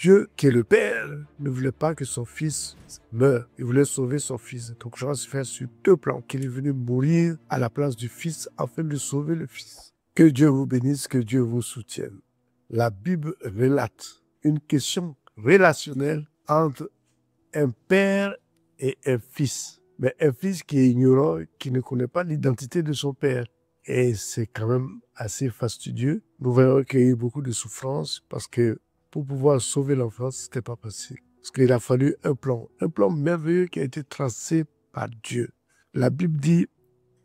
Dieu, qui est le Père, ne voulait pas que son fils meure. Il voulait sauver son fils. Donc, je vais se faire sur deux plans, qu'il est venu mourir à la place du fils afin de sauver le fils. Que Dieu vous bénisse, que Dieu vous soutienne. La Bible relate une question relationnelle entre un père et un fils. Mais un fils qui est ignorant, qui ne connaît pas l'identité de son père. Et c'est quand même assez fastidieux. Nous voyons qu'il y a eu beaucoup de souffrance parce que pour pouvoir sauver l'enfant, c'était pas possible. Parce qu'il a fallu un plan merveilleux qui a été tracé par Dieu. La Bible dit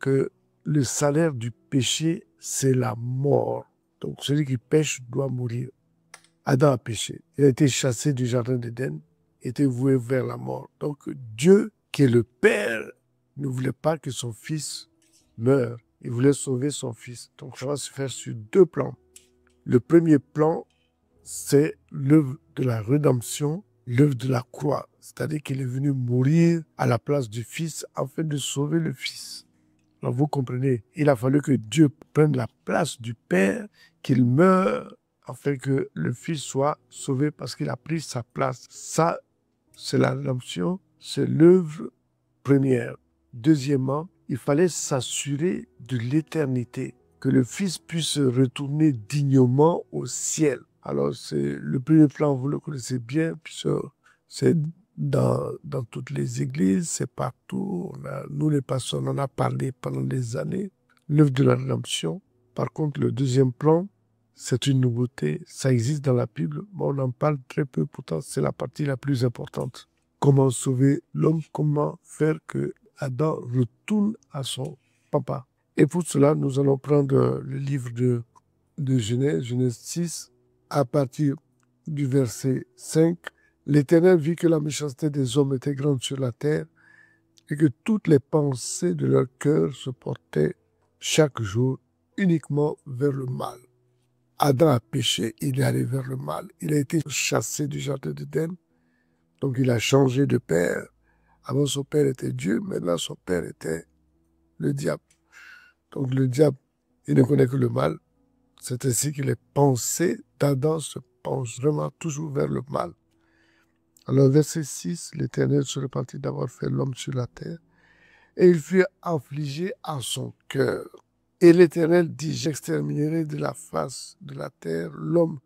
que le salaire du péché, c'est la mort. Donc celui qui pêche doit mourir. Adam a péché. Il a été chassé du jardin d'Éden, était voué vers la mort. Donc Dieu, qui est le Père, ne voulait pas que son fils meure. Il voulait sauver son fils. Donc ça va se faire sur deux plans. Le premier plan, c'est l'œuvre de la rédemption, l'œuvre de la croix. C'est-à-dire qu'il est venu mourir à la place du fils afin de sauver le fils. Alors vous comprenez, il a fallu que Dieu prenne la place du Père, qu'il meure afin que le fils soit sauvé parce qu'il a pris sa place. Ça, c'est la rédemption, c'est l'œuvre première. Deuxièmement, il fallait s'assurer de l'éternité, que le fils puisse retourner dignement au ciel. Alors, c'est le premier plan, vous le connaissez bien, puisque c'est dans toutes les églises, c'est partout. Nous, les pasteurs, on en a parlé pendant des années. L'œuvre de la rédemption. Par contre, le deuxième plan, c'est une nouveauté. Ça existe dans la Bible, mais on en parle très peu. Pourtant, c'est la partie la plus importante. Comment sauver l'homme, comment faire que Adam retourne à son papa. Et pour cela, nous allons prendre le livre de Genèse, Genèse 6, à partir du verset 5. L'Éternel vit que la méchanceté des hommes était grande sur la terre et que toutes les pensées de leur cœur se portaient chaque jour uniquement vers le mal. Adam a péché, il est allé vers le mal. Il a été chassé du jardin d'Éden, donc il a changé de père. Avant, son père était Dieu, maintenant son père était le diable. Donc le diable, il ne connaît que le mal. C'est ainsi que les pensées d'Adam se penchent vraiment toujours vers le mal. Alors, verset 6, l'Éternel se repentit d'avoir fait l'homme sur la terre, et il fut affligé à son cœur. Et l'Éternel dit, j'exterminerai de la face de la terre l'homme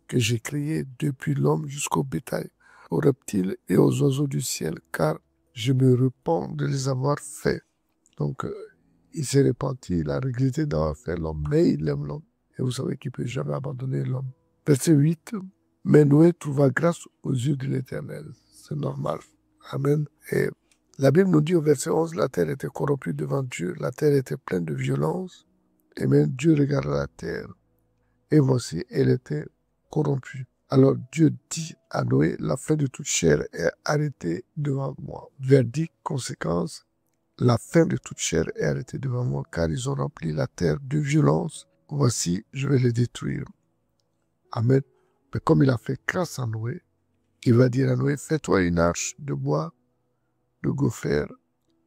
que j'ai créé depuis l'homme jusqu'au bétail, aux reptiles et aux oiseaux du ciel, car je me repens de les avoir faits. Donc, il s'est repenti, il a regretté d'avoir fait l'homme, mais il aime l'homme. Et vous savez qu'il ne peut jamais abandonner l'homme. Verset 8, mais Noé trouva grâce aux yeux de l'Éternel. C'est normal. Amen. Et la Bible nous dit au verset 11, la terre était corrompue devant Dieu, la terre était pleine de violence, et même Dieu regarda la terre, et voici, elle était corrompue. Alors Dieu dit à Noé, la fin de toute chair est arrêtée devant moi. Verdict, conséquence, la fin de toute chair est arrêtée devant moi, car ils ont rempli la terre de violence. Voici, je vais les détruire. Amen. Mais comme il a fait grâce à Noé, il va dire à Noé, fais-toi une arche de bois, de gopher.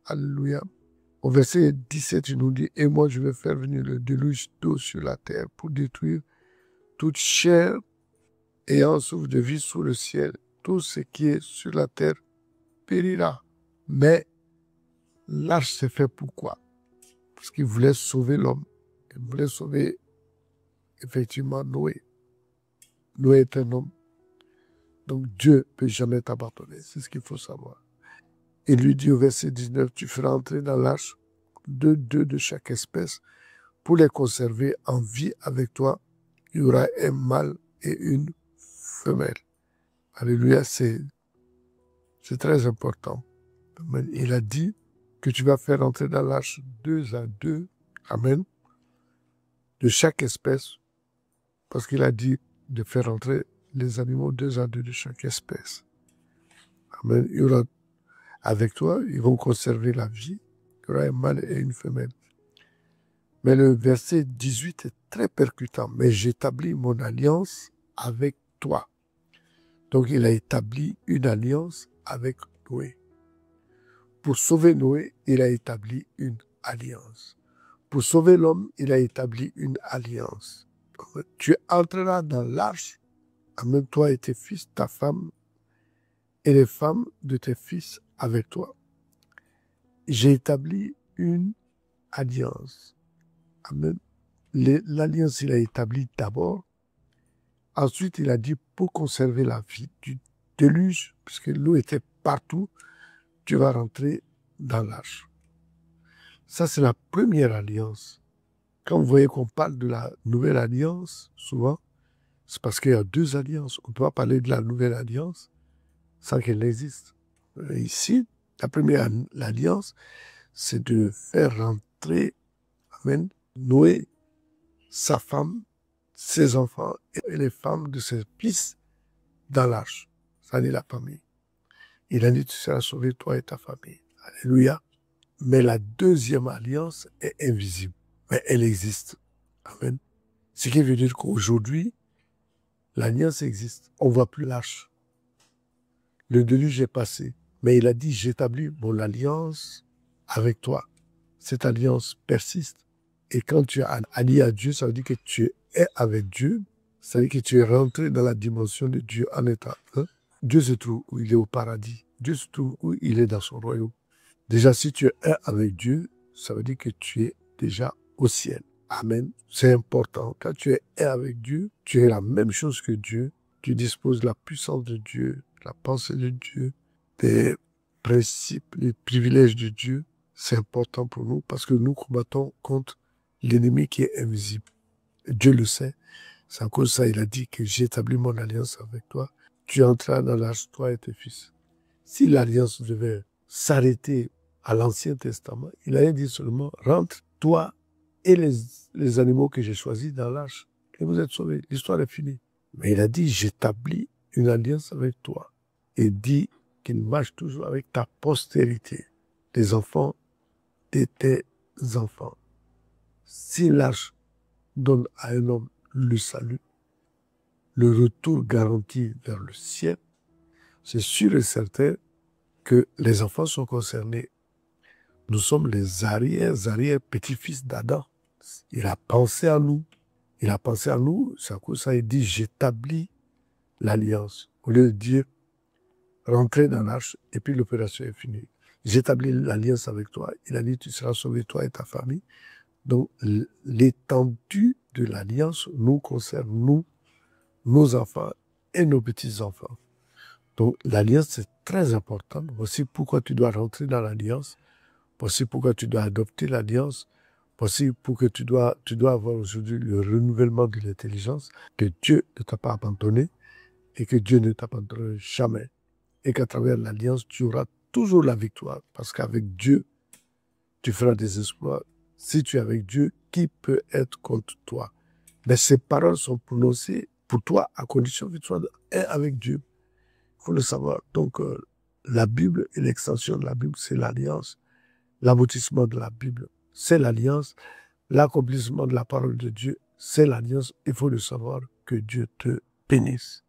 Alléluia. Au verset 17, il nous dit, et moi je vais faire venir le déluge d'eau sur la terre pour détruire toute chair ayant souffle de vie sous le ciel. Tout ce qui est sur la terre périra. Mais l'arche s'est fait pourquoi? Parce qu'il voulait sauver l'homme. Il voulait sauver effectivement Noé. Noé est un homme. Donc Dieu ne peut jamais t'abandonner. C'est ce qu'il faut savoir. Il lui dit au verset 19, tu feras entrer dans l'arche deux de chaque espèce pour les conserver en vie avec toi. Il y aura un mâle et une femelle. Alléluia, c'est très important. Il a dit que tu vas faire entrer dans l'arche 2 à 2, amen, de chaque espèce, parce qu'il a dit de faire entrer les animaux 2 à 2 de chaque espèce. Amen. Il y aura avec toi, ils vont conserver la vie. Il y aura un mâle et une femelle. Mais le verset 18 est très percutant. Mais j'établis mon alliance avec toi. Donc il a établi une alliance avec Noé. Pour sauver Noé, il a établi une alliance. Pour sauver l'homme, il a établi une alliance. Tu entreras dans l'arche Amen. Toi et tes fils, ta femme et les femmes de tes fils avec toi. J'ai établi une alliance. Amen. L'alliance, il a établi d'abord. Ensuite, il a dit pour conserver la vie du déluge, puisque l'eau était partout, tu vas rentrer dans l'arche. Ça, c'est la première alliance. Quand vous voyez qu'on parle de la nouvelle alliance, souvent, c'est parce qu'il y a deux alliances. On ne peut pas parler de la nouvelle alliance sans qu'elle existe. Ici, la première alliance, c'est de faire rentrer, amen, Noé, sa femme, ses enfants et les femmes de ses fils dans l'arche. Ça dit la famille. Il a dit, tu seras sauvé, toi et ta famille. Alléluia. Mais la deuxième alliance est invisible. Mais elle existe. Amen. Ce qui veut dire qu'aujourd'hui, l'alliance existe. On ne voit plus l'arche. Le déluge est passé. Mais il a dit, j'établis mon alliance avec toi. Cette alliance persiste. Et quand tu as allié à Dieu, ça veut dire que tu es avec Dieu. Ça veut dire que tu es rentré dans la dimension de Dieu en état. Dieu se trouve où il est au paradis. Dieu se trouve où il est dans son royaume. Déjà, si tu es avec Dieu, ça veut dire que tu es déjà au ciel. Amen. C'est important. Quand tu es avec Dieu, tu es la même chose que Dieu. Tu disposes de la puissance de Dieu, de la pensée de Dieu, des principes, les privilèges de Dieu. C'est important pour nous parce que nous combattons contre l'ennemi qui est invisible. Dieu le sait. C'est à cause de ça il a dit que j'ai établi mon alliance avec toi. Tu entreras dans l'arche, toi et tes fils. Si l'alliance devait s'arrêter à l'Ancien Testament, il allait dire seulement, rentre, toi et les animaux que j'ai choisis dans l'arche. Et vous êtes sauvés. L'histoire est finie. Mais il a dit, j'établis une alliance avec toi. Et dit qu'il marche toujours avec ta postérité, les enfants de tes enfants. Si l'arche donne à un homme le salut, le retour garanti vers le ciel, c'est sûr et certain que les enfants sont concernés. Nous sommes les arrière-petits-fils d'Adam. Il a pensé à nous. Il a pensé à nous, c'est à cause de ça il dit, j'établis l'alliance. Au lieu de dire, rentrez dans l'arche et puis l'opération est finie. J'établis l'alliance avec toi. Il a dit, tu seras sauvé, toi et ta famille. Donc, l'étendue de l'alliance nous concerne, nous, nos enfants et nos petits-enfants. Donc, l'alliance, c'est très important. Voici pourquoi tu dois rentrer dans l'alliance. Voici pourquoi tu dois adopter l'alliance. Voici pourquoi tu dois avoir aujourd'hui le renouvellement de l'intelligence, que Dieu ne t'a pas abandonné et que Dieu ne t'abandonnera jamais. Et qu'à travers l'alliance, tu auras toujours la victoire. Parce qu'avec Dieu, tu feras des exploits. Si tu es avec Dieu, qui peut être contre toi? Mais ces paroles sont prononcées pour toi à condition que tu sois avec Dieu. Il faut le savoir. Donc, la Bible et l'extension de la Bible, c'est l'alliance. L'aboutissement de la Bible, c'est l'alliance. L'accomplissement de la parole de Dieu, c'est l'alliance. Il faut le savoir. Que Dieu te bénisse.